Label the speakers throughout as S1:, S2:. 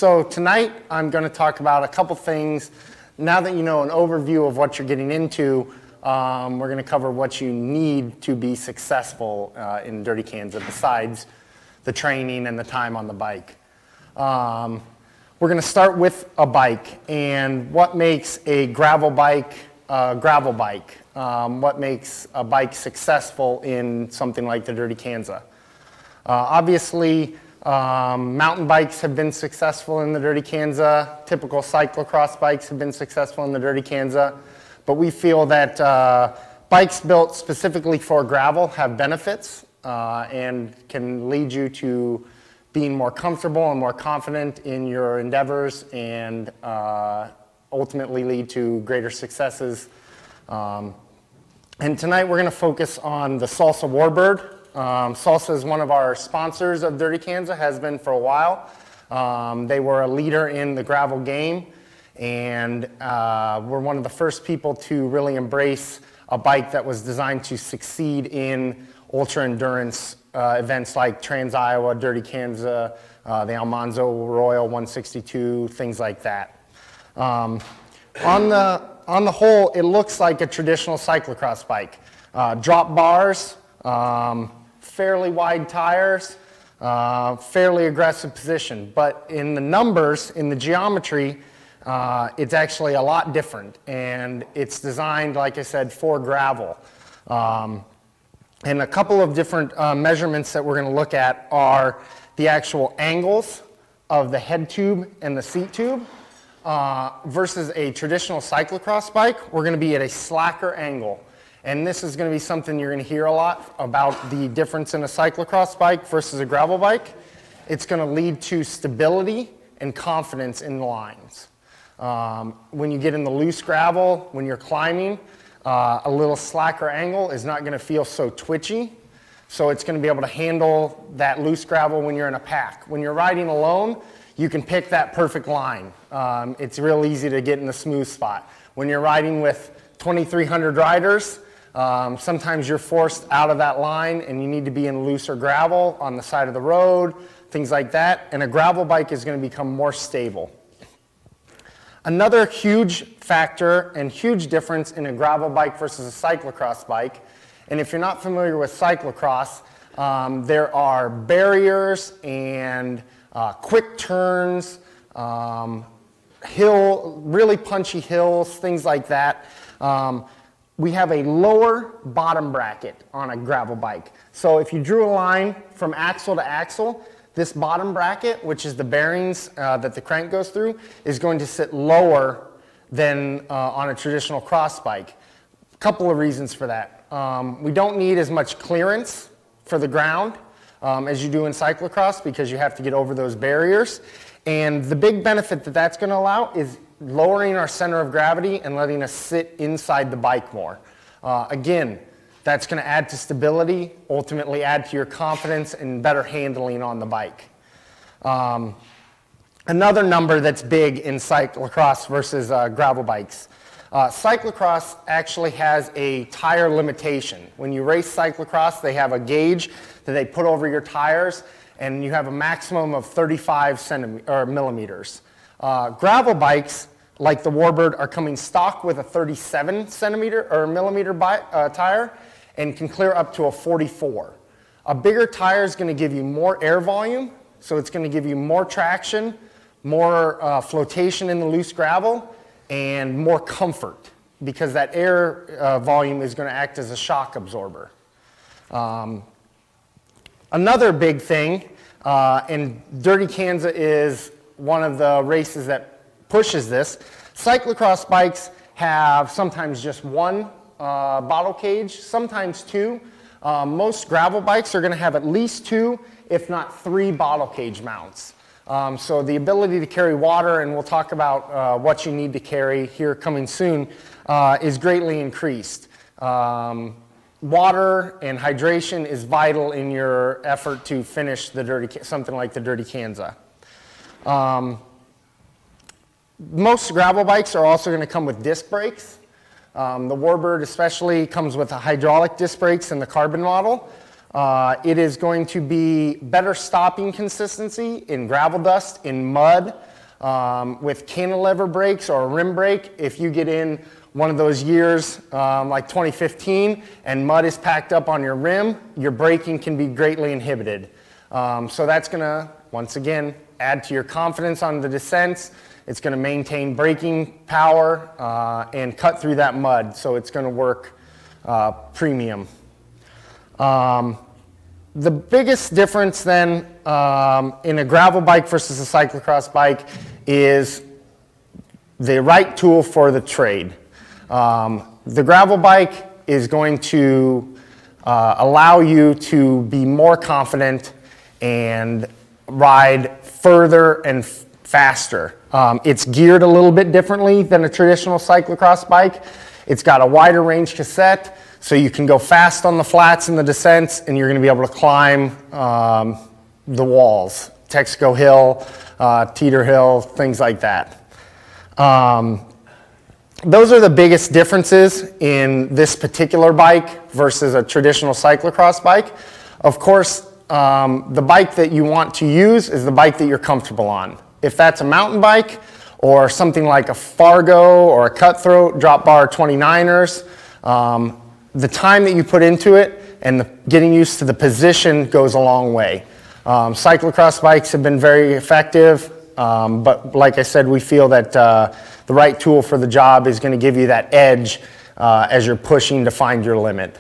S1: So tonight I'm going to talk about a couple things. Now that you know an overview of what you're getting into, we're going to cover what you need to be successful in Dirty Kanza besides the training and the time on the bike. We're going to start with a bike and what makes a gravel bike a gravel bike. What makes a bike successful in something like the Dirty Kanza. Obviously, mountain bikes have been successful in the Dirty Kanza. Typical cyclocross bikes have been successful in the Dirty Kanza. But we feel that bikes built specifically for gravel have benefits and can lead you to being more comfortable and more confident in your endeavors and ultimately lead to greater successes. And tonight we're going to focus on the Salsa Warbird. Salsa is one of our sponsors of Dirty Kanza, has been for a while. They were a leader in the gravel game, and were one of the first people to really embrace a bike that was designed to succeed in ultra endurance events like Trans-Iowa, Dirty Kanza, the Almanzo Royal 162, things like that. On the whole, it looks like a traditional cyclocross bike. Drop bars, fairly wide tires, fairly aggressive position. But in the numbers, in the geometry, it's actually a lot different. And it's designed, like I said, for gravel. And a couple of different measurements that we're going to look at are the actual angles of the head tube and the seat tube versus a traditional cyclocross bike. We're going to be at a slacker angle. And this is going to be something you're going to hear a lot about, the difference in a cyclocross bike versus a gravel bike. It's going to lead to stability and confidence in the lines. When you get in the loose gravel, when you're climbing, a little slacker angle is not going to feel so twitchy. So it's going to be able to handle that loose gravel when you're in a pack. When you're riding alone, you can pick that perfect line. It's real easy to get in the smooth spot. When you're riding with 2,300 riders, sometimes you're forced out of that line and you need to be in looser gravel on the side of the road, things like that. And a gravel bike is going to become more stable. Another huge factor and huge difference in a gravel bike versus a cyclocross bike, and if you're not familiar with cyclocross, there are barriers and quick turns, really punchy hills, things like that. We have a lower bottom bracket on a gravel bike. So if you drew a line from axle to axle, this bottom bracket, which is the bearings that the crank goes through, is going to sit lower than on a traditional cross bike. A couple of reasons for that. We don't need as much clearance for the ground as you do in cyclocross because you have to get over those barriers. And the big benefit that that's going to allow is lowering our center of gravity and letting us sit inside the bike more. Again, that's going to add to stability, ultimately add to your confidence and better handling on the bike. Another number that's big in cyclocross versus gravel bikes. Cyclocross actually has a tire limitation. When you race cyclocross, they have a gauge that they put over your tires, and you have a maximum of 35 millimeters. Gravel bikes, like the Warbird, are coming stock with a 37 millimeter tire and can clear up to a 44. A bigger tire is going to give you more air volume, so it's going to give you more traction, more flotation in the loose gravel, and more comfort because that air volume is going to act as a shock absorber. Another big thing, and Dirty Kanza is one of the races that pushes this. Cyclocross bikes have sometimes just one bottle cage, sometimes two. Most gravel bikes are going to have at least two, if not three bottle cage mounts. So the ability to carry water, and we'll talk about what you need to carry here coming soon, is greatly increased. Water and hydration is vital in your effort to finish something like the Dirty Kanza. Most gravel bikes are also going to come with disc brakes. The Warbird especially comes with a hydraulic disc brakes in the carbon model. It is going to be better stopping consistency in gravel dust, in mud, With cantilever brakes or a rim brake, if you get in one of those years like 2015 and mud is packed up on your rim, your braking can be greatly inhibited. So that's going to, once again, add to your confidence on the descents. It's going to maintain braking power and cut through that mud, so it's going to work premium. The biggest difference then in a gravel bike versus a cyclocross bike is the right tool for the trade. The gravel bike is going to allow you to be more confident and ride further and faster. It's geared a little bit differently than a traditional cyclocross bike. It's got a wider range cassette, so you can go fast on the flats and the descents, and you're going to be able to climb the walls, Texaco Hill, Teeter Hill, things like that. Those are the biggest differences in this particular bike versus a traditional cyclocross bike. Of course, the bike that you want to use is the bike that you're comfortable on. If that's a mountain bike or something like a Fargo or a Cutthroat drop bar 29ers, the time that you put into it and getting used to the position goes a long way. Cyclocross bikes have been very effective, but like I said, we feel that the right tool for the job is going to give you that edge as you're pushing to find your limit.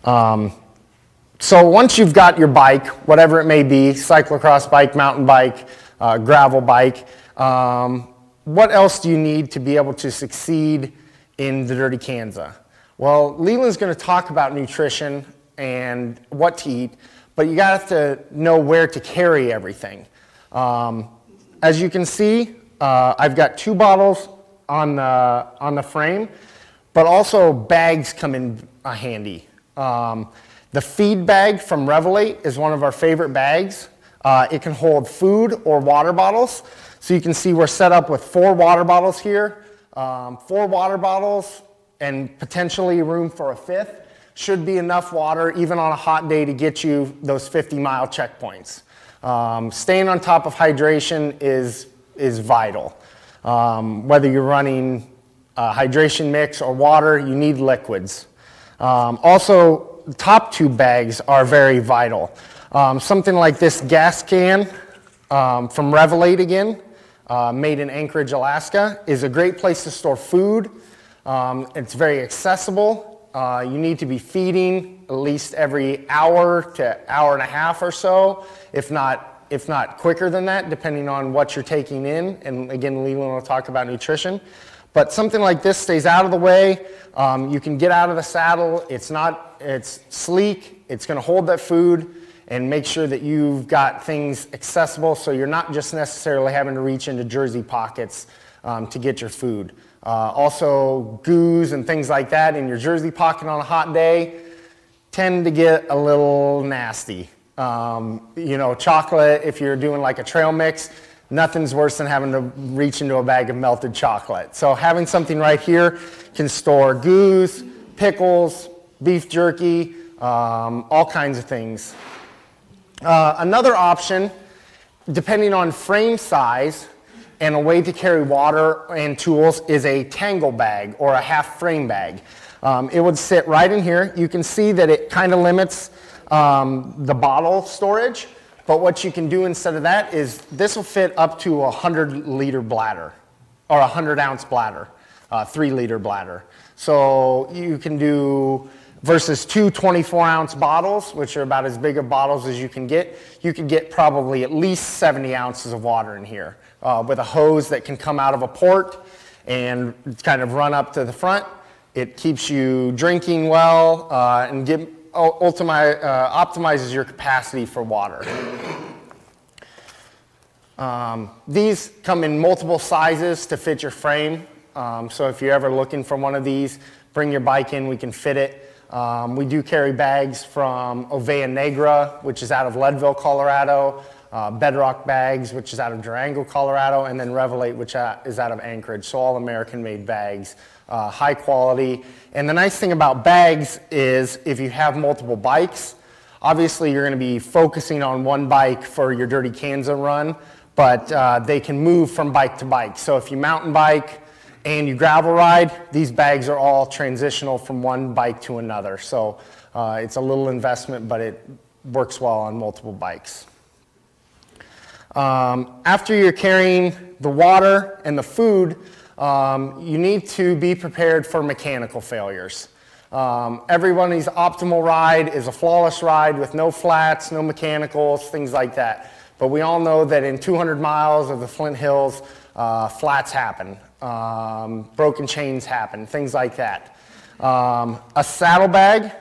S1: So once you've got your bike, whatever it may be, cyclocross bike, mountain bike, gravel bike, what else do you need to be able to succeed in the Dirty Kanza? Well, Leland's going to talk about nutrition and what to eat, but you got to know where to carry everything. As you can see, I've got 2 bottles on the frame, but also bags come in handy. The feed bag from Revelate is one of our favorite bags. It can hold food or water bottles. So you can see we're set up with 4 water bottles here. 4 water bottles and potentially room for a 5th should be enough water even on a hot day to get you those 50-mile checkpoints. Staying on top of hydration is vital. Whether you're running a hydration mix or water, you need liquids. Also, the top 2 bags are very vital. Something like this gas can from Revelate again, made in Anchorage, Alaska, is a great place to store food. It's very accessible. You need to be feeding at least every hour to hour and a half or so, if not quicker than that, depending on what you're taking in. And again, Leland will talk about nutrition. But something like this stays out of the way. You can get out of the saddle. It's sleek. It's going to hold that food and make sure that you've got things accessible so you're not just necessarily having to reach into jersey pockets to get your food. Also, goos and things like that in your jersey pocket on a hot day tend to get a little nasty. You know, chocolate, if you're doing like a trail mix, nothing's worse than having to reach into a bag of melted chocolate. So having something right here can store goos, pickles, beef jerky, all kinds of things. Another option, depending on frame size and a way to carry water and tools, is a tangle bag or a half frame bag. It would sit right in here. You can see that it kind of limits the bottle storage, but what you can do instead of that is this will fit up to a 100-liter bladder or a 100-ounce bladder, 3-liter bladder. So you can do, versus 2 24-ounce bottles, which are about as big of bottles as you can get, you could get probably at least 70 ounces of water in here with a hose that can come out of a port and kind of run up to the front. It keeps you drinking well and optimizes your capacity for water. These come in multiple sizes to fit your frame. So if you're ever looking for one of these, bring your bike in, we can fit it. We do carry bags from Ovea Negra, which is out of Leadville, Colorado, Bedrock Bags, which is out of Durango, Colorado, and then Revelate, which is out of Anchorage. So all American-made bags, high quality. And the nice thing about bags is if you have multiple bikes, obviously you're going to be focusing on one bike for your Dirty Kanza run, but they can move from bike to bike. So if you mountain bike and you gravel ride, these bags are all transitional from one bike to another. So it's a little investment, but it works well on multiple bikes. After you're carrying the water and the food, you need to be prepared for mechanical failures. Everybody's optimal ride is a flawless ride with no flats, no mechanicals, things like that. But we all know that in 200 miles of the Flint Hills, flats happen, broken chains happen, things like that. A saddlebag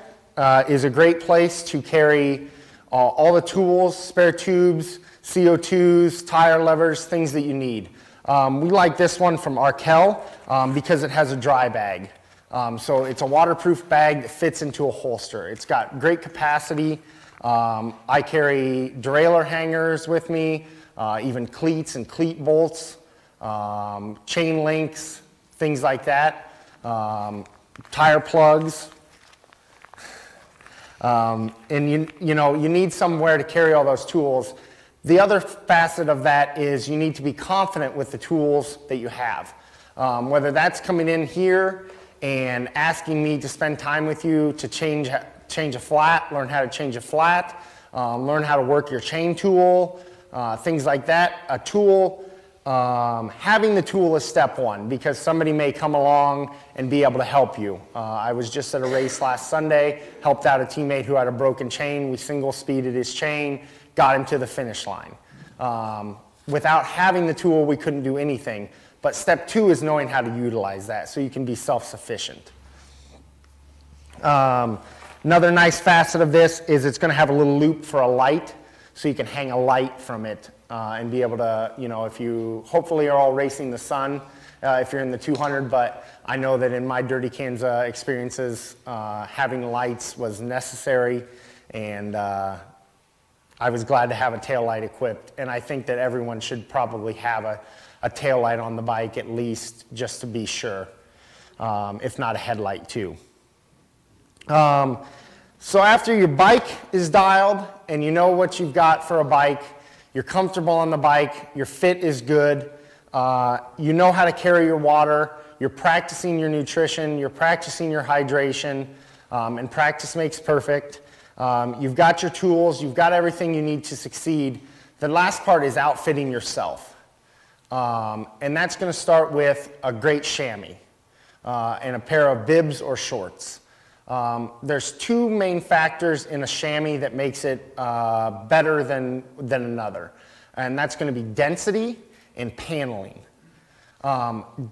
S1: is a great place to carry all the tools, spare tubes, CO2s, tire levers, things that you need. We like this one from Arkell because it has a dry bag. So it's a waterproof bag that fits into a holster. It's got great capacity. I carry derailleur hangers with me, even cleats and cleat bolts, chain links, things like that, tire plugs. And you need somewhere to carry all those tools. The other facet of that is you need to be confident with the tools that you have. Whether that's coming in here and asking me to spend time with you to change a flat, learn how to change a flat, learn how to work your chain tool, things like that. A tool, having the tool is step one because somebody may come along and be able to help you. I was just at a race last Sunday, helped out a teammate who had a broken chain. We single speeded his chain, got him to the finish line. Without having the tool, we couldn't do anything. But step two is knowing how to utilize that so you can be self-sufficient. Another nice facet of this is it's going to have a little loop for a light so you can hang a light from it and be able to, if you hopefully are all racing the sun if you're in the 200, but I know that in my Dirty Kanza experiences, having lights was necessary, and I was glad to have a tail light equipped, and I think that everyone should probably have a tail light on the bike at least, just to be sure, if not a headlight too. So after your bike is dialed and you know what you've got for a bike, you're comfortable on the bike, your fit is good, you know how to carry your water, you're practicing your nutrition, you're practicing your hydration, and practice makes perfect. You've got your tools, you've got everything you need to succeed. The last part is outfitting yourself. And that's going to start with a great chamois and a pair of bibs or shorts. There's two main factors in a chamois that makes it better than another. And that's going to be density and paneling.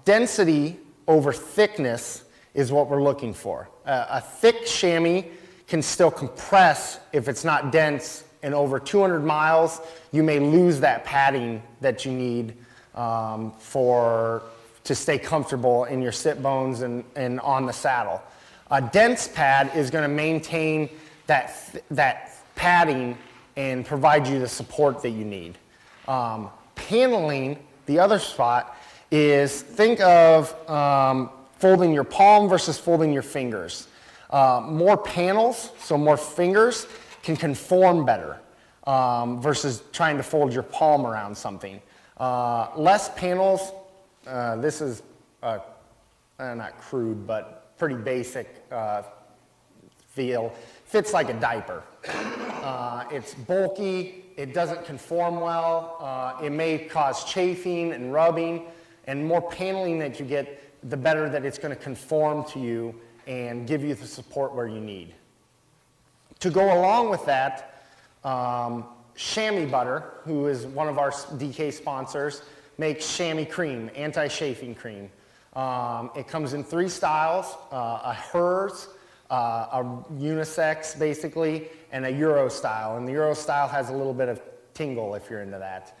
S1: Density over thickness is what we're looking for. A thick chamois can still compress if it's not dense, and over 200 miles, you may lose that padding that you need to stay comfortable in your sit bones and on the saddle. A dense pad is going to maintain that padding and provide you the support that you need. Paneling, the other spot, is think of folding your palm versus folding your fingers. More panels, so more fingers, can conform better versus trying to fold your palm around something. Less panels, this is not crude, but pretty basic feel. Fits like a diaper. It's bulky, it doesn't conform well, it may cause chafing and rubbing, and more paneling that you get, the better that it's going to conform to you and give you the support where you need. To go along with that, Chamois Butter, who is one of our DK sponsors, makes chamois cream, anti-chafing cream. It comes in 3 styles, a hers, a unisex basically, and a Euro style. And the Euro style has a little bit of tingle if you're into that.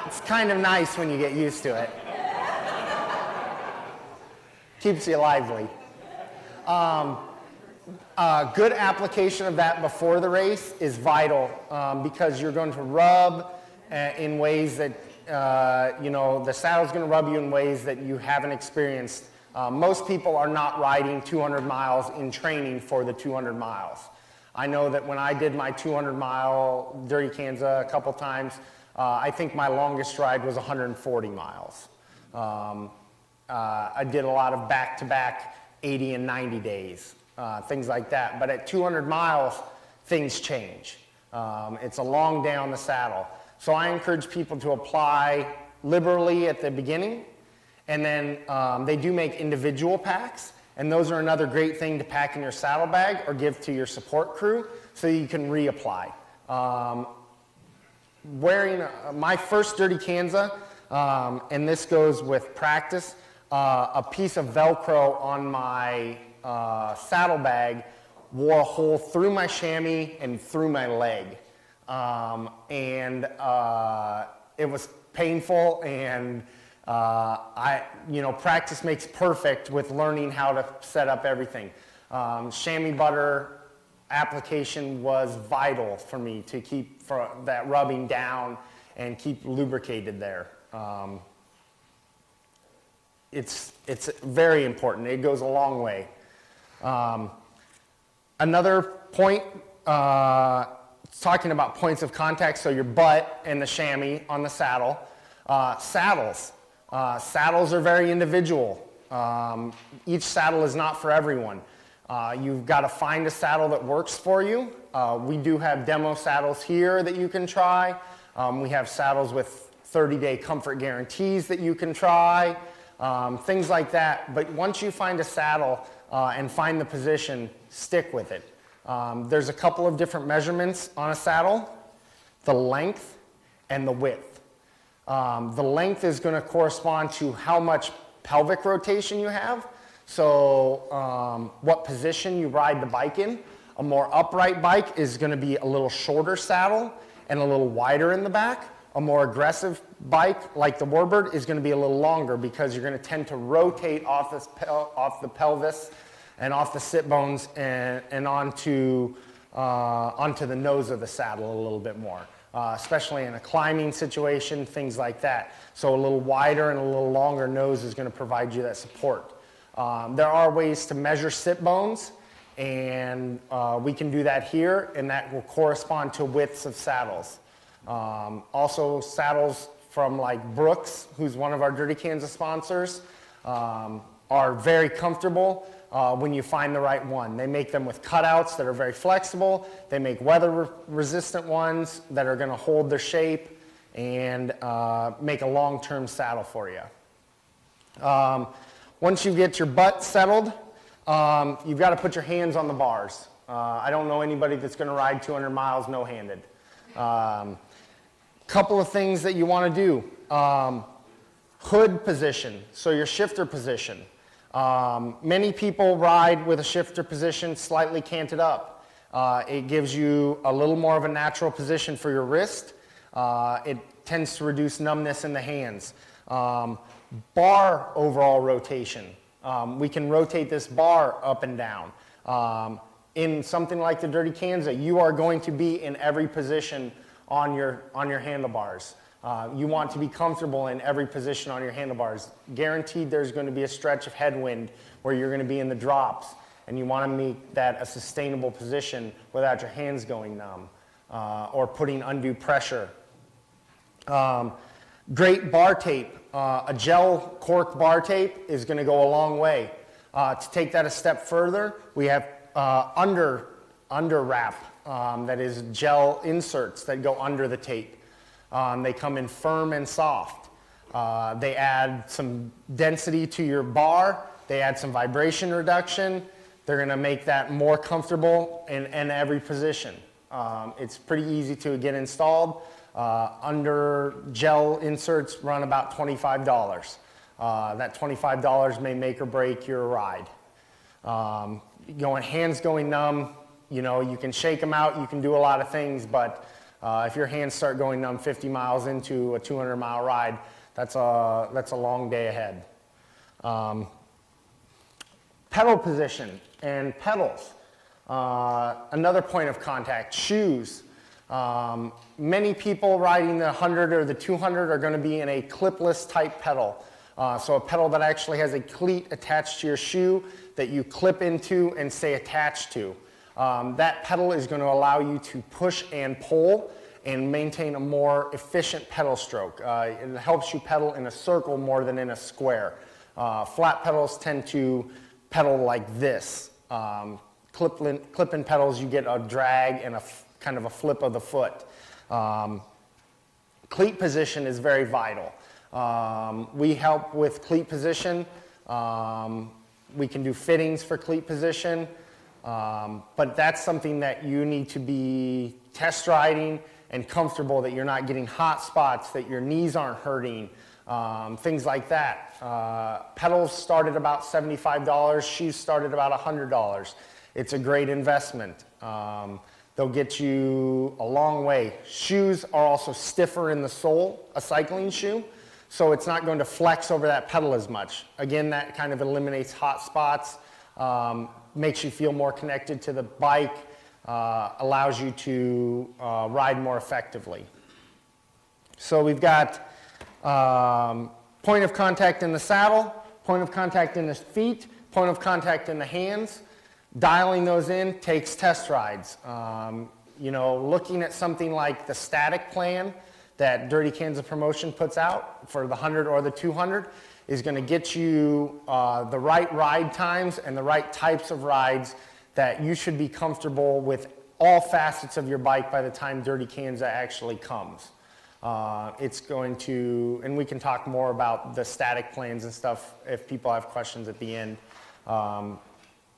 S1: It's kind of nice when you get used to it. Keeps you lively. Good application of that before the race is vital because you're going to rub in ways that, the saddle's going to rub you in ways that you haven't experienced. Most people are not riding 200 miles in training for the 200 miles. I know that when I did my 200-mile Dirty Kanza a couple times, I think my longest ride was 140 miles. I did a lot of back-to-back 80 and 90 days, things like that. But at 200 miles, things change. It's a long day on the saddle. So I encourage people to apply liberally at the beginning, and then they do make individual packs, and those are another great thing to pack in your saddlebag or give to your support crew so you can reapply. Wearing my first Dirty Kanza, and this goes with practice, a piece of Velcro on my saddlebag wore a hole through my chamois and through my leg. It was painful, and practice makes perfect with learning how to set up everything. Chamois butter application was vital for me to keep that rubbing down and keep lubricated there. It's very important. It goes a long way. Another point, talking about points of contact, so your butt and the chamois on the saddle. Saddles. Saddles are very individual. Each saddle is not for everyone. You've got to find a saddle that works for you. We do have demo saddles here that you can try. We have saddles with 30-day comfort guarantees that you can try, things like that. But once you find a saddle and find the position, stick with it. There's a couple of different measurements on a saddle: the length and the width. The length is going to correspond to how much pelvic rotation you have. So what position you ride the bike in. A more upright bike is going to be a little shorter saddle and a little wider in the back. A more aggressive bike, like the Warbird, is going to be a little longer because you're going to tend to rotate off the pelvis and off the sit bones and onto the nose of the saddle a little bit more, especially in a climbing situation, things like that. So a little wider and a little longer nose is going to provide you that support. There are ways to measure sit bones, and we can do that here, and that will correspond to widths of saddles. Also, saddles from like Brooks, who's one of our Dirty Kanza sponsors, are very comfortable when you find the right one. They make them with cutouts that are very flexible. They make weather-resistant ones that are going to hold their shape and make a long-term saddle for you. Once you get your butt settled, you've got to put your hands on the bars. I don't know anybody that's going to ride 200 miles no-handed. Couple of things that you want to do. Hood position, so your shifter position. Many people ride with a shifter position slightly canted up. It gives you a little more of a natural position for your wrist. It tends to reduce numbness in the hands. Bar overall rotation. We can rotate this bar up and down. In something like the Dirty Kanza, you are going to be in every position on your handlebars. You want to be comfortable in every position on your handlebars. Guaranteed there's going to be a stretch of headwind where you're going to be in the drops, and you want to make that a sustainable position without your hands going numb or putting undue pressure. Great bar tape. A gel cork bar tape is going to go a long way. To take that a step further, we have under wrap, that is gel inserts that go under the tape. They come in firm and soft. They add some density to your bar. They add some vibration reduction. They're going to make that more comfortable in every position. It's pretty easy to get installed. Under gel inserts run about $25. That $25 may make or break your ride. Hands going numb, you can shake them out, you can do a lot of things, but if your hands start going numb 50 miles into a 200-mile ride, that's a long day ahead. Pedal position and pedals. Another point of contact, shoes. Many people riding the 100 or the 200 are going to be in a clipless type pedal. So a pedal that actually has a cleat attached to your shoe that you clip into and stay attached to. That pedal is going to allow you to push and pull and maintain a more efficient pedal stroke. It helps you pedal in a circle more than in a square. Flat pedals tend to pedal like this. Clip-in pedals, you get a drag and a kind of a flip of the foot. Cleat position is very vital. We help with cleat position. We can do fittings for cleat position, but that's something that you need to be test riding and comfortable, that you're not getting hot spots, that your knees aren't hurting, things like that. Pedals start at about $75, shoes start at about $100. It's a great investment. They'll get you a long way. Shoes are also stiffer in the sole, a cycling shoe, so it's not going to flex over that pedal as much. Again, that kind of eliminates hot spots, makes you feel more connected to the bike, allows you to ride more effectively. So we've got point of contact in the saddle, point of contact in the feet, point of contact in the hands. Dialing those in takes test rides. You know, looking at something like the static plan that Dirty Kanza Promotion puts out for the 100 or the 200 is going to get you the right ride times and the right types of rides that you should be comfortable with all facets of your bike by the time Dirty Kanza actually comes. It's going to, and we can talk more about the static plans and stuff if people have questions at the end.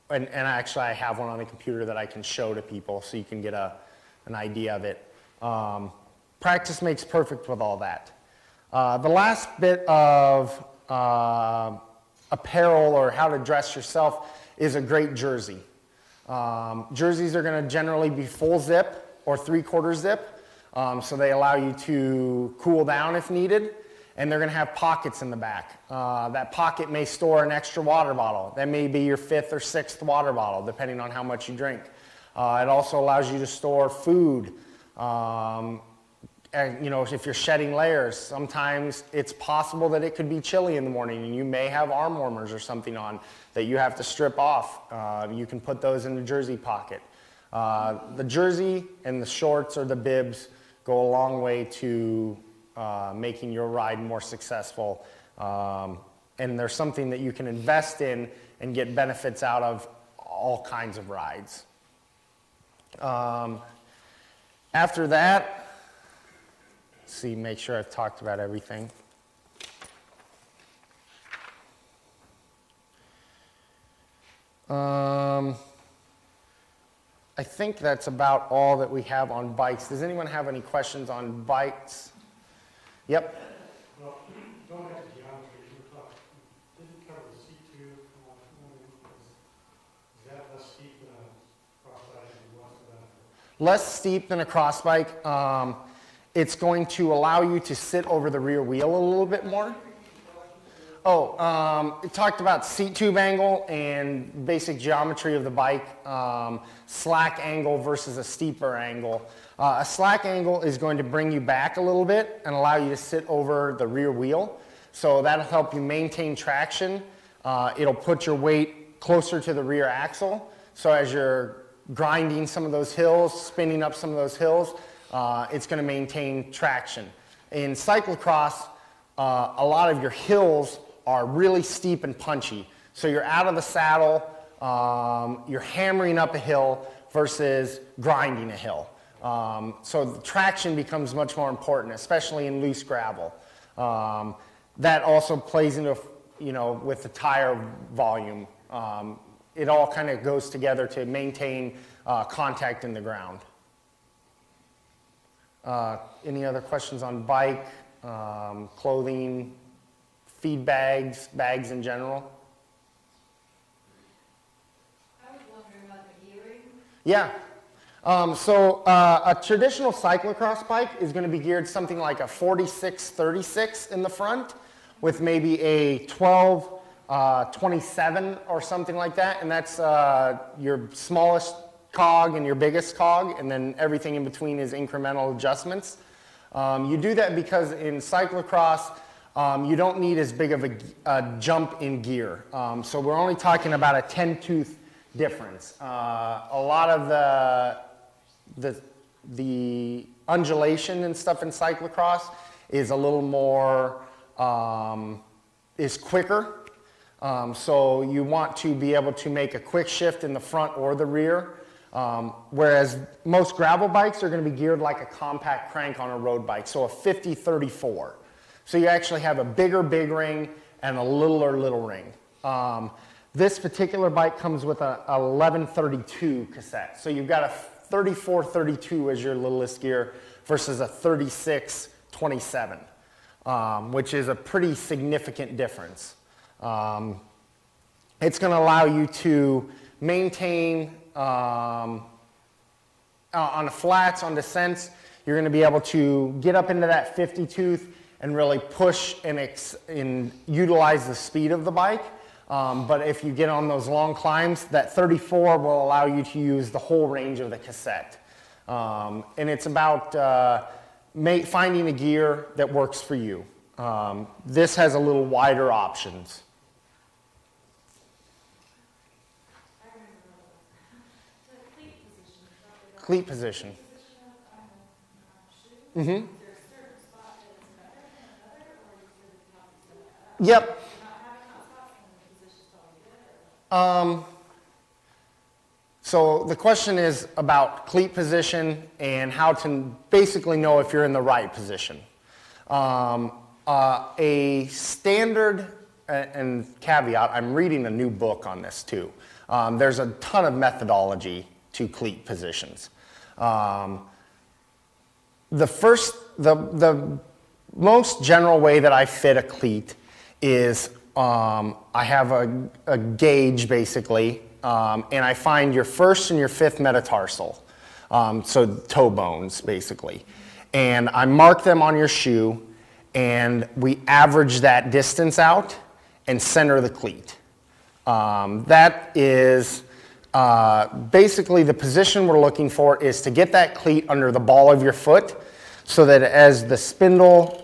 S1: And actually I have one on the computer that I can show to people so you can get an idea of it. Practice makes perfect with all that. The last bit of apparel or how to dress yourself is a great jersey. Jerseys are going to generally be full zip or 3/4 zip, so they allow you to cool down if needed. And they're going to have pockets in the back. That pocket may store an extra water bottle. That may be your 5th or 6th water bottle, depending on how much you drink. It also allows you to store food. And, you know, if you're shedding layers, sometimes it's possible that it could be chilly in the morning and you may have arm warmers or something on that you have to strip off. You can put those in the jersey pocket. The jersey and the shorts or the bibs go a long way to making your ride more successful. And there's something that you can invest in and get benefits out of all kinds of rides. After that, let's see, make sure I've talked about everything. I think that's about all that we have on bikes. Does anyone have any questions on bikes? Yep.
S2: Well, going back to geometry, you were talking, didn't cover the C2. Is that less steep than a cross bike?
S1: Less steep than a cross bike. It's going to allow you to sit over the rear wheel a little bit more. Oh, it talked about seat tube angle and basic geometry of the bike, slack angle versus a steeper angle. A slack angle is going to bring you back a little bit and allow you to sit over the rear wheel. So that'll help you maintain traction. It'll put your weight closer to the rear axle. So as you're grinding some of those hills, spinning up some of those hills, it's going to maintain traction. In cyclocross, a lot of your hills are really steep and punchy. So you're out of the saddle, you're hammering up a hill versus grinding a hill. So the traction becomes much more important, especially in loose gravel. That also plays into, you know, with the tire volume. It all kind of goes together to maintain contact in the ground. Any other questions on bike, clothing, feed bags, bags in general?
S3: I was wondering about the gearing.
S1: Yeah. So a traditional cyclocross bike is going to be geared something like a 46-36 in the front with maybe a 12-27 or something like that. And that's your smallest cog and your biggest cog, and then everything in between is incremental adjustments. You do that because in cyclocross, you don't need as big of a jump in gear. So we're only talking about a 10-tooth difference. A lot of the undulation and stuff in cyclocross is a little more, is quicker. So you want to be able to make a quick shift in the front or the rear. Whereas most gravel bikes are going to be geared like a compact crank on a road bike, so a 50-34. So you actually have a bigger big ring and a littler little ring. This particular bike comes with a 1132 cassette. So you've got a 34-32 as your littlest gear versus a 36-27, which is a pretty significant difference. It's going to allow you to maintain on the flats, on descents, you're going to be able to get up into that 50 tooth and really push and utilize the speed of the bike. But if you get on those long climbs, that 34 will allow you to use the whole range of the cassette. And it's about finding a gear that works for you. This has a little wider options. Cleat position. Mm-hmm. Yep. So the question is about cleat position and how to basically know if you're in the right position. A standard, and caveat, I'm reading a new book on this too. There's a ton of methodology to cleat positions. The most general way that I fit a cleat is I have a gauge basically, and I find your first and your fifth metatarsal, so toe bones basically, and I mark them on your shoe, and we average that distance out and center the cleat. That is basically the position we're looking for is to get that cleat under the ball of your foot so that as the spindle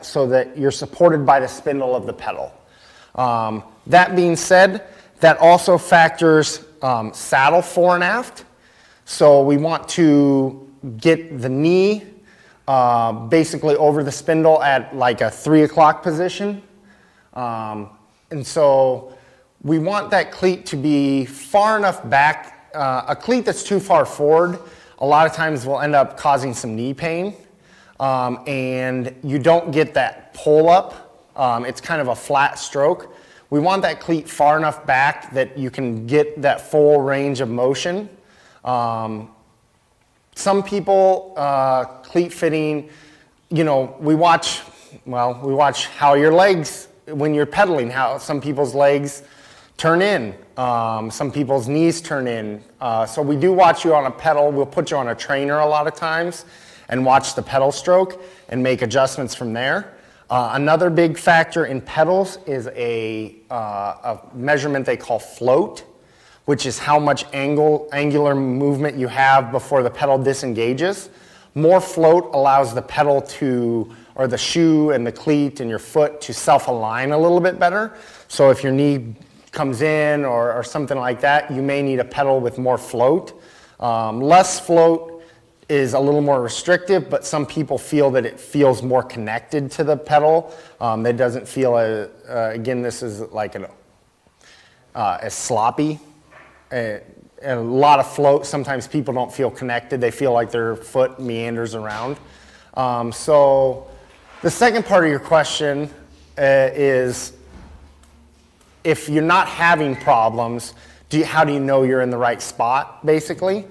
S1: so that you're supported by the spindle of the pedal. That being said, that also factors saddle fore and aft. So we want to get the knee basically over the spindle at like a 3 o'clock position. And so we want that cleat to be far enough back. A cleat that's too far forward a lot of times will end up causing some knee pain. And you don't get that pull up. It's kind of a flat stroke. We want that cleat far enough back that you can get that full range of motion. Some people, cleat fitting, you know, we watch how your legs, when you're pedaling, how some people's legs turn in, some people's knees turn in. So we do watch you on a pedal. We'll put you on a trainer a lot of times and watch the pedal stroke and make adjustments from there. Another big factor in pedals is a measurement they call float, which is how much angular movement you have before the pedal disengages. More float allows the pedal to, or the shoe and the cleat and your foot to self-align a little bit better. So if your knee comes in or something like that, you may need a pedal with more float. Less float is a little more restrictive, but some people feel that it feels more connected to the pedal. It doesn't feel, again, this is like as sloppy. A lot of float, sometimes people don't feel connected. They feel like their foot meanders around. So the second part of your question is, if you're not having problems, how do you know you're in the right spot, basically?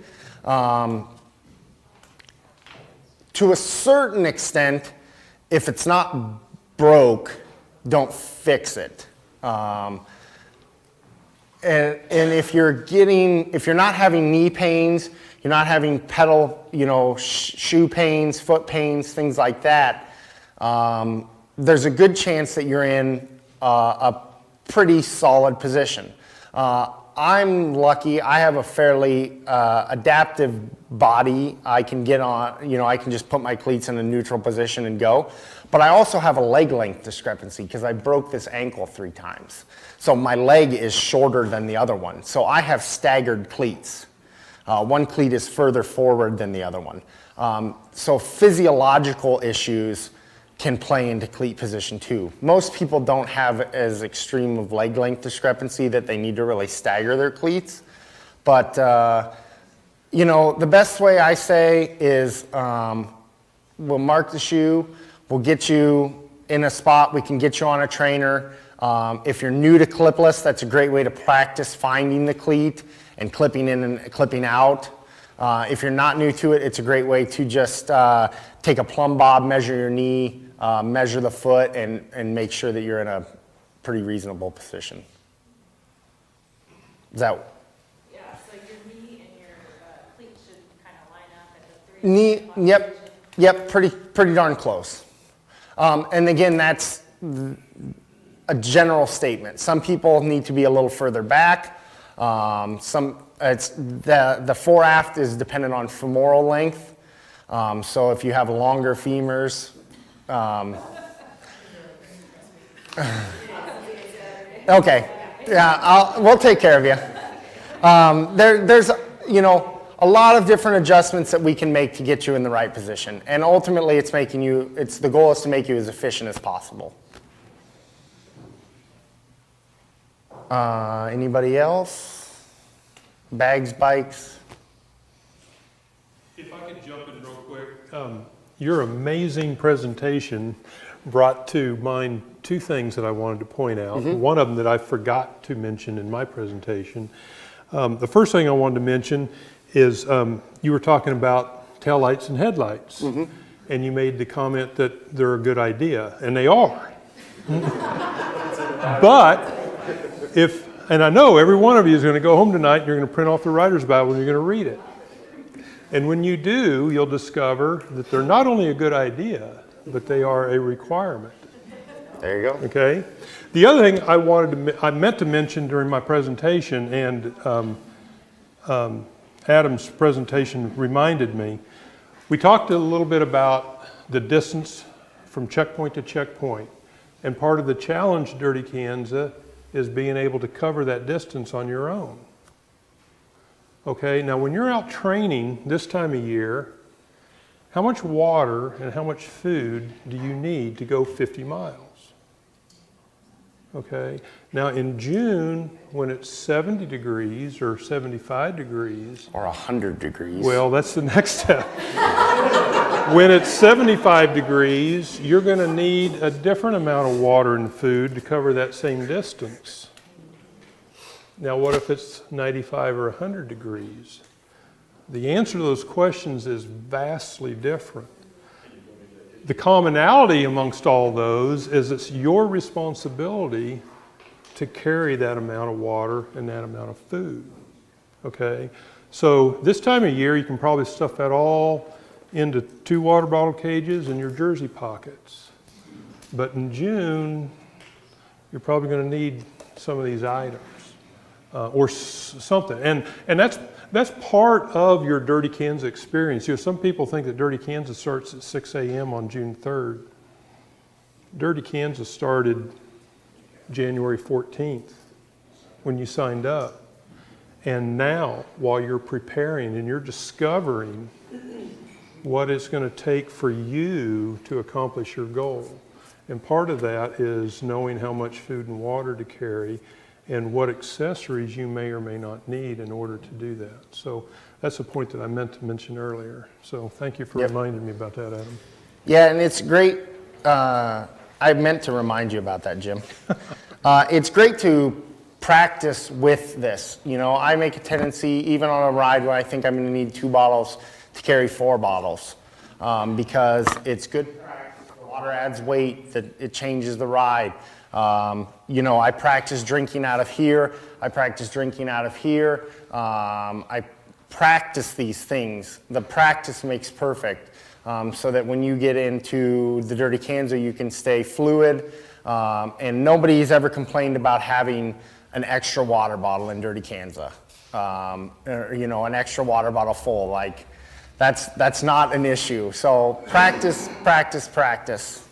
S1: To a certain extent, if it's not broke, don't fix it. And if you're not having knee pains, you're not having pedal, shoe pains, foot pains, things like that, there's a good chance that you're in a pretty solid position. I'm lucky. I have a fairly adaptive body. I can get on, I can just put my cleats in a neutral position and go. But I also have a leg length discrepancy because I broke this ankle 3 times. So my leg is shorter than the other one. So I have staggered cleats. One cleat is further forward than the other one. So physiological issues can play into cleat position too. Most people don't have as extreme of leg length discrepancy that they need to really stagger their cleats. But, you know, the best way I say is we'll mark the shoe, we'll get you in a spot, we can get you on a trainer. If you're new to clipless, that's a great way to practice finding the cleat and clipping in and clipping out. If you're not new to it, it's a great way to just take a plumb bob, measure your knee, measure the foot, and make sure that you're in a pretty reasonable position. Is that?
S4: Yeah, so your knee and your cleat should kind of line up at the 3.
S1: Knee, yep, pretty darn close. And again, that's a general statement. Some people need to be a little further back. The fore-aft is dependent on femoral length. So if you have longer femurs, okay, yeah, we'll take care of you. There's, you know, a lot of different adjustments that we can make to get you in the right position. And ultimately, the goal is to make you as efficient as possible. Anybody else? Bags, bikes?
S2: If I could jump in real quick, your amazing presentation brought to mind 2 things that I wanted to point out. One of them that I forgot to mention in my presentation. The first thing I wanted to mention is you were talking about taillights and headlights, and you made the comment that they're a good idea, and they are. But and I know every one of you is going to go home tonight and you're going to print off the Writer's Bible and you're going to read it. And when you do, you'll discover that they're not only a good idea, but they are a requirement.
S1: There you go.
S2: Okay? The other thing I meant to mention during my presentation, and Adam's presentation reminded me, we talked a little bit about the distance from checkpoint to checkpoint. And part of the challenge, Dirty Kanza, is being able to cover that distance on your own. Okay, now when you're out training this time of year, how much water and how much food do you need to go 50 miles? Okay, now in June, when it's 70 degrees or 75 degrees.
S1: Or 100 degrees.
S2: Well, that's the next step. When it's 75 degrees, you're going to need a different amount of water and food to cover that same distance. Now, what if it's 95 or 100 degrees? The answer to those questions is vastly different. The commonality amongst all those is it's your responsibility to carry that amount of water and that amount of food. Okay? So this time of year, you can probably stuff that all into 2 water bottle cages in your jersey pockets. But in June, you're probably going to need some of these items or something. And that's part of your Dirty Kanza experience. You know, some people think that Dirty Kanza starts at 6 a.m. on June 3rd. Dirty Kanza started January 14th when you signed up. And now, while you're preparing and you're discovering what it's going to take for you to accomplish your goal. And part of that is knowing how much food and water to carry and what accessories you may or may not need in order to do that. So that's a point that I meant to mention earlier. So thank you for reminding me about that, Adam.
S1: Yeah, and it's great. I meant to remind you about that, Jim. It's great to practice with this. You know, I make a tendency, even on a ride where I think I'm going to need 2 bottles, to carry 4 bottles because it's good practice. The water adds weight, that it changes the ride. You know, I practice drinking out of here. I practice drinking out of here. I practice these things. The practice makes perfect so that when you get into the Dirty Kanza, you can stay fluid. And nobody's ever complained about having an extra water bottle in Dirty Kanza. Or, you know, an extra water bottle full. Like, that's not an issue. So practice, practice, practice.